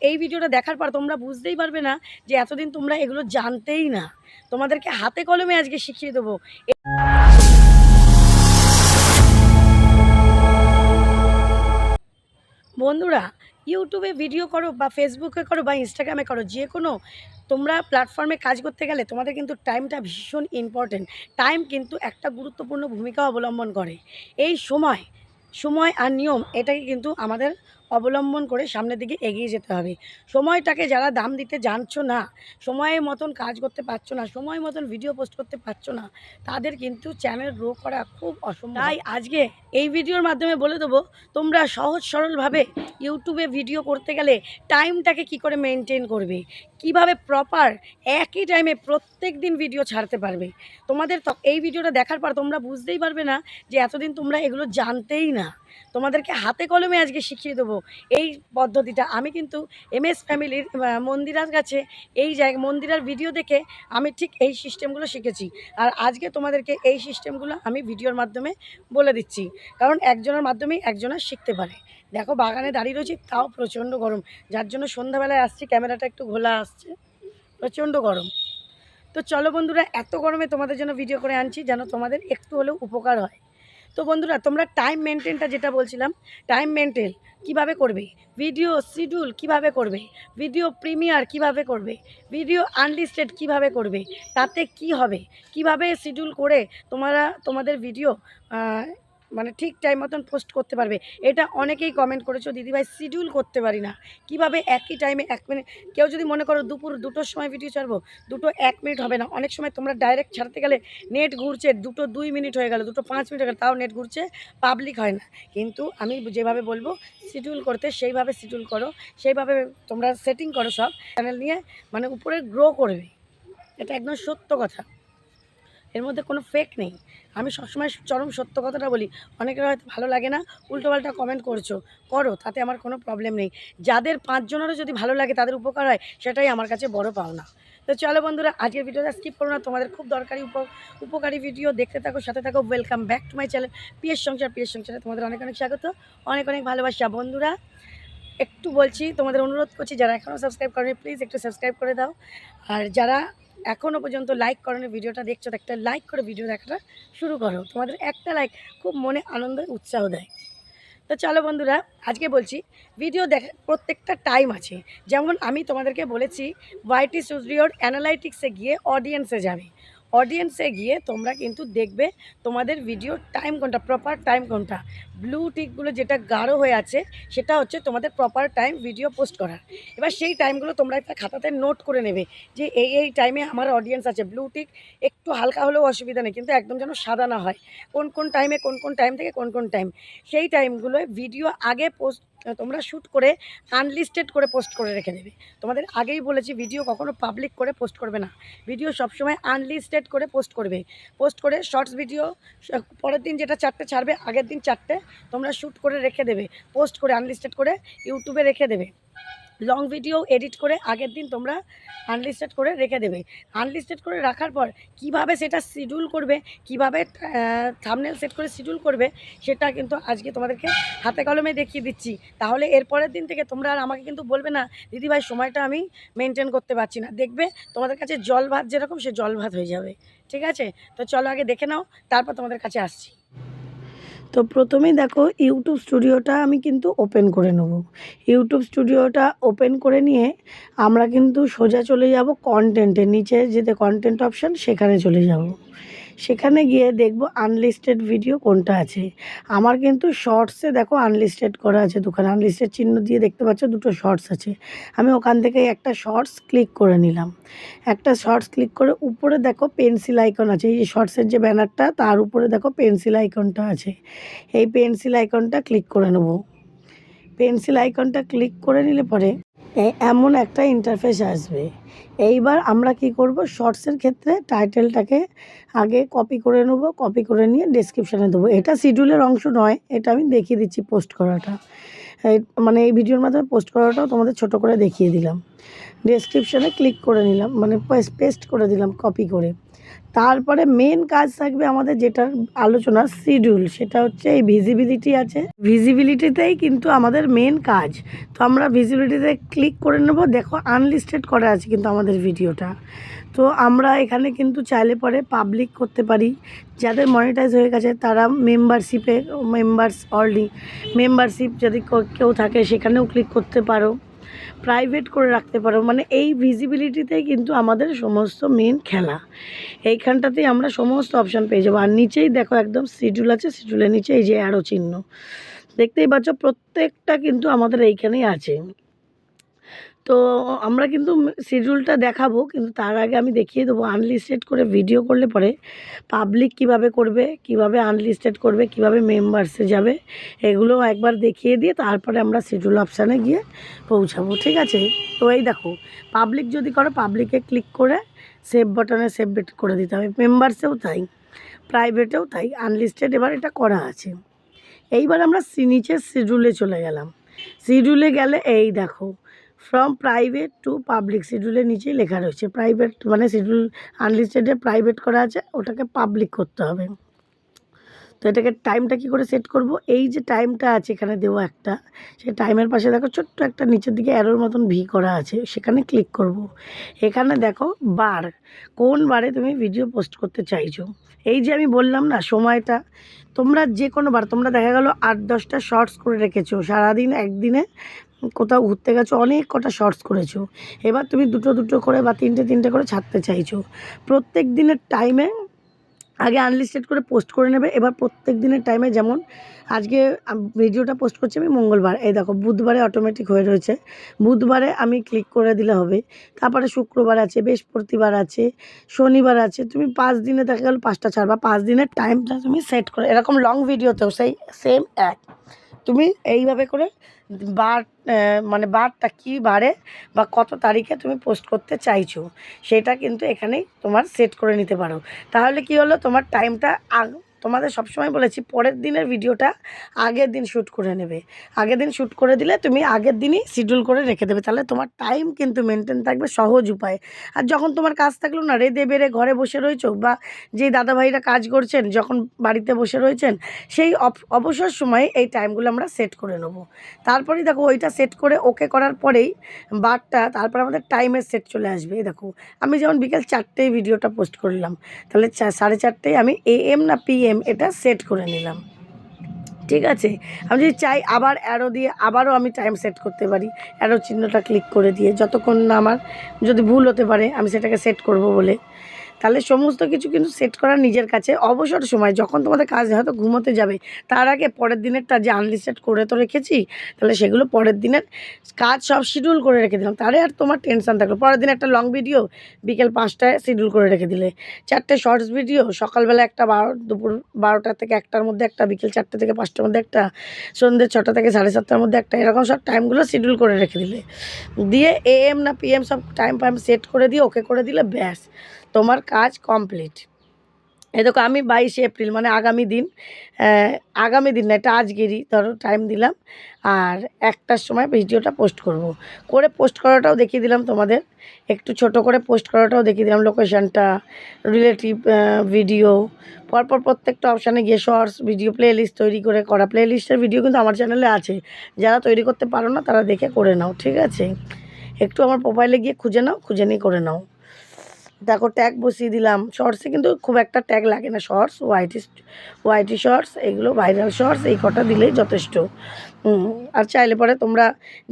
এই ভিডিওটা দেখার পর তোমরা বুঝতেই পারবে না যে এতদিন তোমরা এগুলো জানতেই না। তোমাদেরকে হাতে কলমে আজকে শিখিয়ে দেবো। বন্ধুরা, ইউটিউবে ভিডিও করো বা ফেসবুকে করো বা ইনস্টাগ্রামে করো, যে কোনো তোমরা প্ল্যাটফর্মে কাজ করতে গেলে তোমাদের কিন্তু টাইমটা ভীষণ ইম্পর্টেন্ট। টাইম কিন্তু একটা গুরুত্বপূর্ণ ভূমিকা অবলম্বন করে। এই সময় সময় আর নিয়ম এটাকে কিন্তু আমাদের অবলম্বন করে সামনের দিকে এগিয়ে যেতে হবে। সময়টাকে যারা দাম দিতে জানছো না, সময়ের মতন কাজ করতে পারছো না, সময় মতন ভিডিও পোস্ট করতে পারছো না, তাদের কিন্তু চ্যানেল গ্রো করা খুব অসম্ভব। তাই আজকে এই ভিডিওর মাধ্যমে বলে দেবো তোমরা সহজ সরলভাবে ইউটিউবে ভিডিও করতে গেলে টাইমটাকে কি করে মেনটেন করবে, কিভাবে প্রপার একই টাইমে প্রত্যেক দিন ভিডিও ছাড়তে পারবে। তোমাদের এই ভিডিওটা দেখার পর তোমরা বুঝতেই পারবে না যে এতদিন তোমরা এগুলো জানতেই না। তোমাদেরকে হাতে কলমে আজকে শিখিয়ে দেবো এই পদ্ধতিটা। আমি কিন্তু MS ফ্যামিলির মন্দিরার কাছে এই জায়গা মন্দিরার ভিডিও দেখে আমি ঠিক এই সিস্টেমগুলো শিখেছি। আর আজকে তোমাদেরকে এই সিস্টেমগুলো আমি ভিডিওর মাধ্যমে বলে দিচ্ছি, কারণ একজনের মাধ্যমেই একজনের শিখতে পারে। দেখো বাগানে দাঁড়িয়ে রয়েছি, তাও প্রচণ্ড গরম, যার জন্য সন্ধ্যাবেলায় আসছি ক্যামেরাটা একটু ঘোলা আসছে, প্রচণ্ড গরম। তো চলো বন্ধুরা, এত গরমে তোমাদের জন্য ভিডিও করে আনছি যেন তোমাদের একটু হলেও উপকার হয়। তো বন্ধুরা, তোমরা টাইম মেনটেনটা যেটা বলছিলাম, টাইম মেনটেন কিভাবে করবে, ভিডিও শিডিউল কিভাবে করবে, ভিডিও প্রিমিয়ার কিভাবে করবে, ভিডিও আনলিস্টেড কিভাবে করবে, তাতে কি হবে, কিভাবে শিডিউল করে তোমরা তোমাদের ভিডিও মানে ঠিক টাইম মতন পোস্ট করতে পারবে। এটা অনেকেই কমেন্ট করেছো, দিদিভাই শিডিউল করতে পারি না, কিভাবে একই টাইমে 1 মিনিট, কেউ যদি মনে করো দুপুর 2টোর সময় ভিডিও ছাড়বো, 2টো 1 মিনিট হবে না। অনেক সময় তোমরা ডাইরেক্ট ছাড়তে গেলে নেট ঘুরছে, 2টো 2 মিনিট হয়ে গেল, 2টো 5 মিনিট হয়ে গেল, তাও নেট ঘুরছে, পাবলিক হয় না। কিন্তু আমি যেভাবে বলবো শিডিউল করতে, সেইভাবে শিডিউল করো, সেইভাবে তোমরা সেটিং করো, সব চ্যানেল নিয়ে মানে উপরে গ্রো করবে। এটা একদম সত্য কথা, এর মধ্যে কোনো ফেক নেই। আমি সবসময় চরম সত্য কথাটা বলি। অনেকের হয়তো ভালো লাগে না, উল্টোপাল্টা কমেন্ট করছো, করো, তাতে আমার কোনো প্রবলেম নেই। যাদের 5 জনেরও যদি ভালো লাগে, তাদের উপকার হয়, সেটাই আমার কাছে বড় পাওনা। তো চলো বন্ধুরা, আজকের ভিডিওটা স্কিপ করো না, তোমাদের খুব দরকারি উপকারী ভিডিও দেখতে থাকো, সাথে থাকো। Welcome back to my channel PS সংসার। পিএস সংসারে তোমাদের অনেক অনেক স্বাগত, অনেক অনেক ভালোবাসা। বন্ধুরা, একটু বলছি, তোমাদের অনুরোধ করছি, যারা এখনও সাবস্ক্রাইব করেনি প্লিজ একটু সাবস্ক্রাইব করে দাও। আর যারা এখনও পর্যন্ত লাইক করেনি, ভিডিওটা দেখছো, একটা লাইক করে ভিডিও দেখাটা শুরু করো। তোমাদের একটা লাইক খুব মনে আনন্দ উৎসাহ দেয়। তো চলো বন্ধুরা, আজকে বলছি ভিডিও দেখা প্রত্যেকটা টাইম আছে। যেমন আমি তোমাদেরকে বলেছি YT স্টুডিওর অ্যানালাইটিক্সে গিয়ে অডিয়েন্সে যাবে। অডিয়েন্সে গিয়ে তোমরা কিন্তু দেখবে তোমাদের ভিডিওর টাইম কোনটা, প্রপার টাইম কোনটা। ব্লু টিকগুলো যেটা গাঢ় হয়ে আছে, সেটা হচ্ছে তোমাদের প্রপার টাইম ভিডিও পোস্ট করার। এবার সেই টাইমগুলো তোমরা একটা খাতাতে নোট করে নেবে যে এই টাইমে আমার অডিয়েন্স আছে। ব্লু টিক একটু হালকা হলেও অসুবিধা নেই, কিন্তু একদম যেন সাদা না হয়। কোন টাইমে কোন টাইম থেকে কোন টাইম, সেই টাইমগুলোয় ভিডিও আগে পোস্ট তোমরা শ্যুট করে আনলিস্টেড করে পোস্ট করে রেখে দেবে। তোমাদের আগেই বলেছি, ভিডিও কখনো পাবলিক করে পোস্ট করবে না, ভিডিও সবসময় আনলিস্টেড করে পোস্ট করবে। পোস্ট করে শর্টস ভিডিও পরের দিন যেটা 4টে ছাড়বে, আগের দিন 4টে তোমরা শ্যুট করে রেখে দেবে, পোস্ট করে আনলিস্টেড করে ইউটিউবে রেখে দেবে। লং ভিডিও এডিট করে আগের দিন তোমরা আনলিস্টেড করে রেখে দেবে। আনলিস্টেড করে রাখার পর কিভাবে সেটা শিডিউল করবে, কিভাবে থাম্বনেল সেট করে শিডিউল করবে, সেটা কিন্তু আজকে তোমাদেরকে হাতে কলমে দেখিয়ে দিচ্ছি। তাহলে এরপরের দিন থেকে তোমরা আর আমাকে কিন্তু বলবে না, দিদিভাই সময়টা আমি মেনটেন করতে পারছি না। দেখবে তোমাদের কাছে জল ভাত যেরকম, সে জল ভাত হয়ে যাবে। ঠিক আছে? তো চলো আগে দেখে নাও, তারপর তোমাদের কাছে আসছি। তো প্রথমেই দেখো, ইউটিউব স্টুডিওটা আমি কিন্তু ওপেন করে নেব। ইউটিউব স্টুডিওটা ওপেন করে নিয়ে আমরা কিন্তু সোজা চলে যাব কন্টেন্টের নিচে, যেতে কন্টেন্ট অপশান, সেখানে চলে যাব। সেখানে গিয়ে দেখব আনলিস্টেড ভিডিও কোনটা আছে। আমার কিন্তু শর্টসে দেখো আনলিস্টেড করা আছে, দুখানে আনলিস্টেড চিহ্ন দিয়ে দেখতে পাচ্ছ, 2টো শর্টস আছে। আমি ওখান থেকে একটা শর্টস ক্লিক করে নিলাম। একটা শর্টস ক্লিক করে উপরে দেখো পেন্সিল আইকন আছে, এই যে শর্টসের যে ব্যানারটা, তার উপরে দেখো পেন্সিল আইকনটা আছে। এই পেন্সিল আইকনটা ক্লিক করে নেব। পেন্সিল আইকনটা ক্লিক করে নিলে পরে এমন একটা ইন্টারফেস আসবে। এইবার আমরা কি করব, শর্টসের ক্ষেত্রে টাইটেলটাকে আগে কপি করে নেব, কপি করে নিয়ে ডেসক্রিপশানে দেবো। এটা শিডিউলের অংশ নয়, এটা আমি দেখিয়ে দিচ্ছি পোস্ট করাটা, মানে এই ভিডিওর মাধ্যমে পোস্ট করাটাও তোমাদের ছোট করে দেখিয়ে দিলাম। ডেসক্রিপশানে ক্লিক করে নিলাম, মানে পেস্ট করে দিলাম কপি করে। তারপরে মেন কাজ থাকবে আমাদের, যেটার আলোচনা শিডিউল, সেটা হচ্ছে এই ভিজিবিলিটি আছে, ভিজিবিলিটিতেই কিন্তু আমাদের মেন কাজ। তো আমরা ভিজিবিলিটিতে ক্লিক করে নেব। দেখো আনলিস্টেড করা আছে কিন্তু আমাদের ভিডিওটা। তো আমরা এখানে কিন্তু চাইলে পরে পাবলিক করতে পারি। যাদের মনিটাইজ হয়ে গেছে তারা মেম্বারশিপে, মেম্বারশিপ যদি কেউ থাকে সেখানেও ক্লিক করতে পারো, প্রাইভেট করে রাখতে পারো। মানে এই ভিজিবিলিটিতেই কিন্তু আমাদের সমস্ত মেন খেলা। এইখানটাতেই আমরা সমস্ত অপশান পেয়ে যাবো। আর নিচেই দেখো একদম শিডিউল আছে, শিডিউলের নিচে এই যে অ্যারো চিহ্ন দেখতেই পাচ্ছ, প্রত্যেকটা কিন্তু আমাদের এইখানেই আছে। তো আমরা কিন্তু শিডিউলটা দেখাবো, কিন্তু তার আগে আমি দেখিয়ে দেবো আনলিস্টেড করে ভিডিও করলে পরে পাবলিক কিভাবে করবে, কিভাবে আনলিস্টেড করবে, কিভাবে মেম্বার্সে যাবে, এগুলো একবার দেখিয়ে দিয়ে তারপরে আমরা শিডিউল অপশানে গিয়ে পৌঁছাবো। ঠিক আছে? তো এই দেখো, পাবলিক যদি করো পাবলিকে ক্লিক করে সেভ বাটনে সেভ করে দিতে হবে। মেম্বার্সেও তাই, প্রাইভেটেও তাই, আনলিস্টেড এবার এটা করা আছে। এইবার আমরা নিচের শিডিউলে চলে গেলাম। শিডিউলে গেলে এই দেখো ফ্রম প্রাইভেট টু পাবলিক, শিডিউলের নিচেই লেখা রয়েছে প্রাইভেট, মানে শিডিউল আনলিস্টেডে প্রাইভেট করা আছে, ওটাকে পাবলিক করতে হবে। তো এটাকে টাইমটা কী করে সেট করব, এই যে টাইমটা আছে এখানে দেওয়া একটা, সেই টাইমের পাশে দেখো ছোট্ট একটা নিচের দিকে অ্যারোর মতন ভি করা আছে, সেখানে ক্লিক করব। এখানে দেখো বার, কোন বারে তুমি ভিডিও পোস্ট করতে চাইছো। এই যে আমি বললাম না সময়টা, তোমরা যে কোনো বার, তোমরা দেখা গেলো 8-10টা শর্টস করে রেখেছো সারাদিন, একদিনে কোথাও ঘুরতে গেছো, অনেক কটা শর্টস করেছো, এবার তুমি দুটো দুটো করে বা তিনটে তিনটে করে ছাড়তে চাইছো। প্রত্যেক দিনের টাইমে আগে আনলিস্টেড করে পোস্ট করে নেবে। এবার প্রত্যেক দিনের টাইমে, যেমন আজকে ভিডিওটা পোস্ট করছি আমি মঙ্গলবার, এই দেখো বুধবারে অটোমেটিক হয়ে রয়েছে, বুধবারে আমি ক্লিক করে দিলে হবে। তারপরে শুক্রবার আছে, বৃহস্পতিবার আছে, শনিবার আছে। তুমি 5 দিনে দেখা গেল 5টা ছাড়বা, 5 দিনের টাইমটা তুমি সেট করে, এরকম লং ভিডিওতেও সেই সেম এক তুমি এইভাবে করে বার, মানে বারটা কী বারে বা কত তারিখে তুমি পোস্ট করতে চাইছো সেটা কিন্তু এখানেই তোমার সেট করে নিতে পারো। তাহলে কি হলো, তোমার টাইমটা তোমাদের সবসময় বলেছি পরের দিনের ভিডিওটা আগের দিন শ্যুট করে নেবে। আগের দিন শ্যুট করে দিলে তুমি আগের দিনই শিডিউল করে রেখে দেবে, তাহলে তোমার টাইম কিন্তু মেনটেন থাকবে সহজ উপায়ে। আর যখন তোমার কাজ থাকলো না, রেঁধে বেড়ে ঘরে বসে রয়েছো, বা যেই দাদাভাইরা কাজ করছেন যখন বাড়িতে বসে রয়েছেন, সেই অবসর সময়ে এই টাইমগুলো আমরা সেট করে নেবো। তারপরেই দেখো ওইটা সেট করে ওকে করার পরেই বারটা, তারপর আমাদের টাইমের সেট চলে আসবে। এই দেখো আমি যেমন বিকেল 4টেয় ভিডিওটা পোস্ট করলাম, তাহলে 4:30 আমি AM না PM এটা সেট করে নিলাম। ঠিক আছে? আমি যদি চাই আবার অ্যারো দিয়ে আবারও আমি টাইম সেট করতে পারি, অ্যারো চিহ্নটা ক্লিক করে দিয়ে, যতক্ষণ না আমার, যদি ভুল হতে পারে আমি সেটাকে সেট করব বলে। তাহলে সমস্ত কিছু কিন্তু সেট করা নিজের কাছে। অবসর সময় যখন তোমাদের কাজ হয়তো ঘুমোতে যাবে, তার আগে পরের দিনেরটা যে আনলিস্টেড করে তো রেখেছি, তাহলে সেগুলো পরের দিনের কাজ সব শিডিউল করে রেখে দিলাম, তাহলে আর তোমার টেনশান থাকলো। পরের দিন একটা লং ভিডিও বিকেল 5টায় শিডিউল করে রেখে দিলে, 4টে শর্টস ভিডিও সকালবেলা একটা, দুপুর 12টা থেকে 1টার মধ্যে একটা, বিকেল 4টে থেকে 5টার মধ্যে একটা, সন্ধ্যে 6টা থেকে 7:30টার মধ্যে একটা, এরকম সব টাইমগুলো শিডিউল করে রেখে দিলে, দিয়ে AM না PM সব টাইম সেট করে দিয়ে ওকে করে দিলে, ব্যাস তোমার কাজ কমপ্লিট। এই দেখো আমি 22শে এপ্রিল মানে আগামী দিন, আগামী দিন না, এটা আজকেরই ধরো টাইম দিলাম, আর 1টার সময় ভিডিওটা পোস্ট করব। করে পোস্ট করাটাও দেখিয়ে দিলাম তোমাদের, একটু ছোট করে পোস্ট করাটাও দেখিয়ে দিলাম, লোকেশানটা, রিলেটিভ ভিডিও, পরপর প্রত্যেকটা অপশানে গিয়ে শর্টস ভিডিও প্লেলিস্ট তৈরি করে করা। প্লেলিস্টের ভিডিও কিন্তু আমার চ্যানেলে আছে, যারা তৈরি করতে পারো না তারা দেখে করে নাও। ঠিক আছে? একটু আমার প্রোফাইলে গিয়ে খুঁজে নাও, খুঁজে নিয়ে করে নাও। দেখো ট্যাগ বসিয়ে দিলাম। শর্টসে কিন্তু খুব একটা ট্যাগ লাগে না, শর্টস, ওয়াইটি শর্টস, এগুলো ভাইরাল শর্টস, এই কটা দিলেই যথেষ্ট। আর চাইলে পরে তোমরা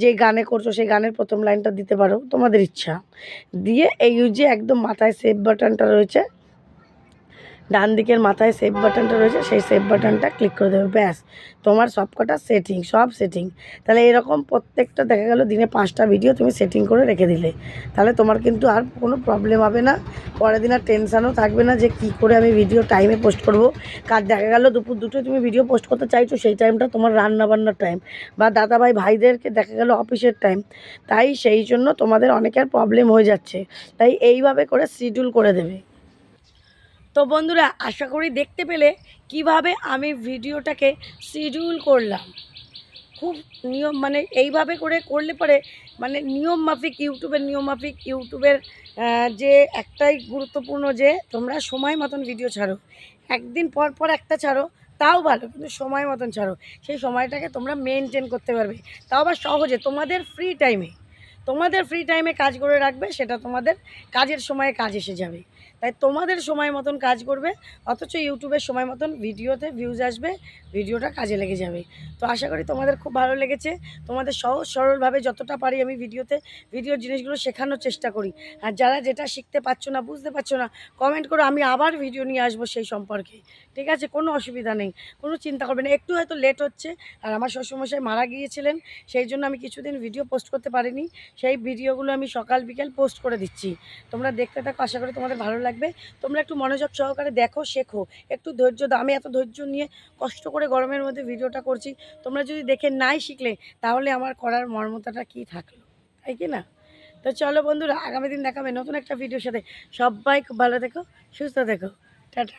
যে গানে করছো সেই গানের প্রথম লাইনটা দিতে পারো, তোমাদের ইচ্ছা। দিয়ে এই যে একদম মাথায় সেভ বাটনটা রয়েছে, ডান দিকের মাথায় সেভ বাটনটা রয়েছে, সেই সেভ বাটনটা ক্লিক করে দেবে, ব্যাস তোমার সব কটা সেটিং, সব সেটিং। তাহলে এরকম প্রত্যেকটা দেখা গেল দিনে 5টা ভিডিও তুমি সেটিং করে রেখে দিলে, তাহলে তোমার কিন্তু আর কোনো প্রবলেম হবে না। পরের দিন আর টেনশানও থাকবে না যে কী করে আমি ভিডিও টাইমে পোস্ট করব। কাজ দেখা গেল দুপুর 2টোয় তুমি ভিডিও পোস্ট করতে চাইছো, সেই টাইমটা তোমার রান্নাবান্নার টাইম, বা দাদাভাই ভাইদেরকে দেখা গেল অফিসের টাইম, তাই সেই জন্য তোমাদের অনেকের প্রবলেম হয়ে যাচ্ছে। তাই এইভাবে করে শিডিউল করে দেবে। তো বন্ধুরা আশা করি দেখতে পেলে কিভাবে আমি ভিডিওটাকে শিডিউল করলাম। খুব নিয়ম মানে এইভাবে করে করলে পরে মানে নিয়ম মাফিক ইউটিউবের যে একটাই গুরুত্বপূর্ণ যে তোমরা সময় মতন ভিডিও ছাড়ো। একদিন পর পর একটা ছাড়ো, তাও ভালো, কিন্তু সময় মতন ছাড়ো। সেই সময়টাকে তোমরা মেনটেন করতে পারবে, তাও আবার সহজে তোমাদের ফ্রি টাইমে কাজ করে রাখবে, সেটা তোমাদের কাজের সময়ে কাজ এসে যাবে। তাই তোমাদের সময় মতন কাজ করবে, অথচ ইউটিউবের সময় মতন ভিডিওতে ভিউজ আসবে, ভিডিওটা কাজে লেগে যাবে। তো আশা করি তোমাদের খুব ভালো লেগেছে। তোমাদের সহজ সরলভাবে যতটা পারি আমি ভিডিওর জিনিসগুলো শেখানোর চেষ্টা করি। আর যারা যেটা শিখতে পারছো না, বুঝতে পারছো না, কমেন্ট করো, আমি আবার ভিডিও নিয়ে আসবো সেই সম্পর্কে। ঠিক আছে, কোনো অসুবিধা নেই, কোনো চিন্তা করবে না। একটু হয়তো লেট হচ্ছে, আর আমার শ্বশুরমশাই মারা গিয়েছিলেন, সেই জন্য আমি কিছুদিন ভিডিও পোস্ট করতে পারিনি। সেই ভিডিওগুলো আমি সকাল বিকেল পোস্ট করে দিচ্ছি। তোমরা দেখতে থাকো, আশা করি তোমাদের ভালো লাগবে। তোমরা একটু মনোযোগ সহকারে দেখো, শেখো, একটু ধৈর্য দাও। আমি এত ধৈর্য নিয়ে কষ্ট করে গরমের মধ্যে ভিডিওটা করছি, তোমরা যদি দেখে নাই শিখলে তাহলে আমার করার মর্মতাটা কী থাকলো, তাই কি না? তো চলো বন্ধুরা, আগামী দিন দেখাবে নতুন একটা ভিডিওর সাথে। সবাই খুব ভালো থেকো, সুস্থ থেকো, টাটা।